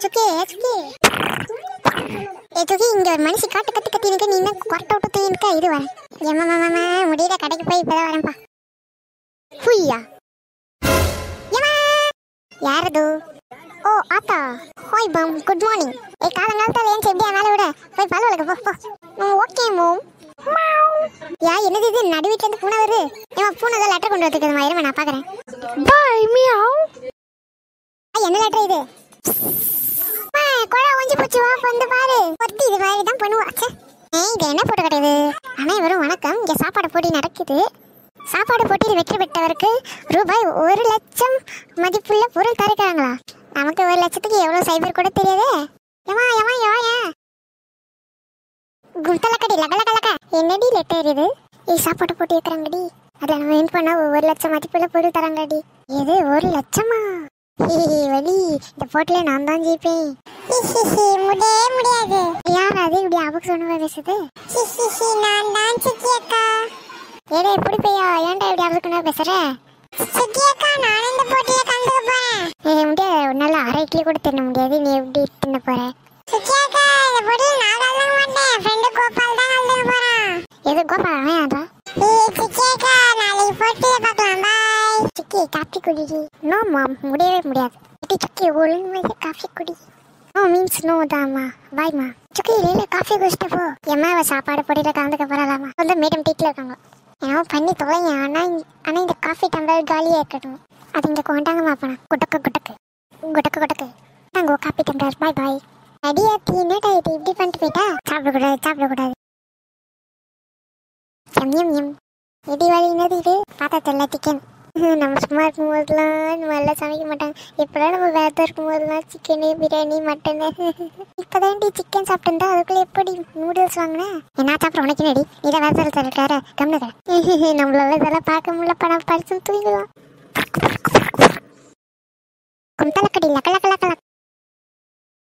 சுக்கி இங்க ஒரு மனுஷி காட்டு கத்து கத்தி இருக்கு. நீ என்ன கொரட்ட விட்டு தூங்கிருக்க? இது வரேன். ஏமா முடியல, கடைக்கு போய் இப்பதான் வரேன்ப்பா. புய்யா யாரது? ஓ ஆத்தா. Hi Pam, good morning. காலங்காலத்தால ஏன் எப்படியா மேலே விட போய் பல வளர்க்க போ. Okay mom. என்னது இது? நடு வீட்டுல இருந்து பூனை வருது. ஏமா பூனை தான் லெட்டர் கொண்டு வந்துருக்குது. இருமா நான் பாக்குறேன். பாய் மியாவ். என்ன லெட்டர் இது? கொடை ஒஞ்சி போச்சு, வா வந்து பாரு. ஒத்தி இது மாதிரி தான் பண்ணுவா. இங்க என்ன போட்டு கிடையாது. அனைவரும் வணக்கம். இங்க சாப்பாடு போட்டி நடக்குது. சாப்பாடு போட்டியில் வெற்றி பெற்றவருக்கு ரூபாய் 1,00,000 மதிப்புள்ள பொருள் தருக்கிறாங்களா? நமக்கு 1,00,000க்கு எவ்வளவு சைபர் கூட தெரியாதே. குண்டலக்கடி லகலகலக. என்னடி லெட்டர் இது? சாப்பாடு போட்டி வைக்கிறாங்கடி. அதுல நம்ம வின் பண்ணா 1,00,000 மதிப்புள்ள பொருள் தராங்கடி. எது 1,00,000-ஆ? வலி, இந்த போட்டில நான் தான் ஜெயிப்பேன். முடியாது. யார் அது இப்படி அபுக்கு சொன்ன பேசுது? நான் தான் சுக்கி அக்கா. ஏடா எப்படி பையா, ஏன்டா இப்படி அபுக்குன்னா பேசுற? சுக்கி அக்கா, நான் இந்த போட்டியில கலந்துக்க போறேன். முடியாது, உன்னால அரை இட்லி கூட தின்ன முடியாது. நீ எப்படி தின்ன போற? சுக்கி அக்கா, இந்த போட்டியில நான் கலந்துக்க மாட்டேன். ஃப்ரெண்டு கோபால் தான் கலந்துக்க போறான். எது கோபால்? அவன் அதா? சுக்கி அக்கா, நாளைக்கு போட்டியில பார்க்கலாம். பாய். சுக்கி காஃபி குடிடி. நோ மாம், முடியவே முடியாது. சுக்கி ஒழுங்கு காஃபி குடி. நோ மீன்ஸ் நோ தாம்மா. பாய்மா. சுக்கி இல்ல காஃபி குடிச்சிட்டு போ. எம்மா சாப்பாடு போட்டியில கலந்துக்க போறாளாமா. வந்து மேடம் டீட்ல இருக்காங்க. ஏன்னா பண்ணி தொலைங்க. ஆனா இந்த காஃபி டம்ளர் காலியா இருக்கட்டும். அது இங்க கொண்டாங்கம்மா. அப்பனா குட்டக்கு தாங்க காஃபி டம்ளர். பாய் பாய். அடியாத்தி, என்னடா இது இப்படி பண்ணிட்டு போயிட்டா? சாப்பிடக்கூடாது. எம் எடி வழி என்னது இது? பார்த்தா தெரியல. சிக்கன். நம்ம சும்மா இருக்கும் போதெல்லாம் நம்ம எல்லாம் சமைக்க மாட்டாங்க. இப்பெல்லாம் நம்ம வேற இருக்கும் போதெல்லாம் சிக்கனு, பிரியாணி, மட்டனு. இப்பதான் சிக்கன் சாப்பிட்டு அதுக்குள்ள எப்படி நூடுல்ஸ் வாங்கினேன்? நான் சாப்பிட்றேன். உனக்கு நடி இதை வேற தர கம்னு. நம்மளால இதெல்லாம் பார்க்க முடியல. படம் படிச்சு தூங்கிடலாம். குந்தலக்கடி லக்கல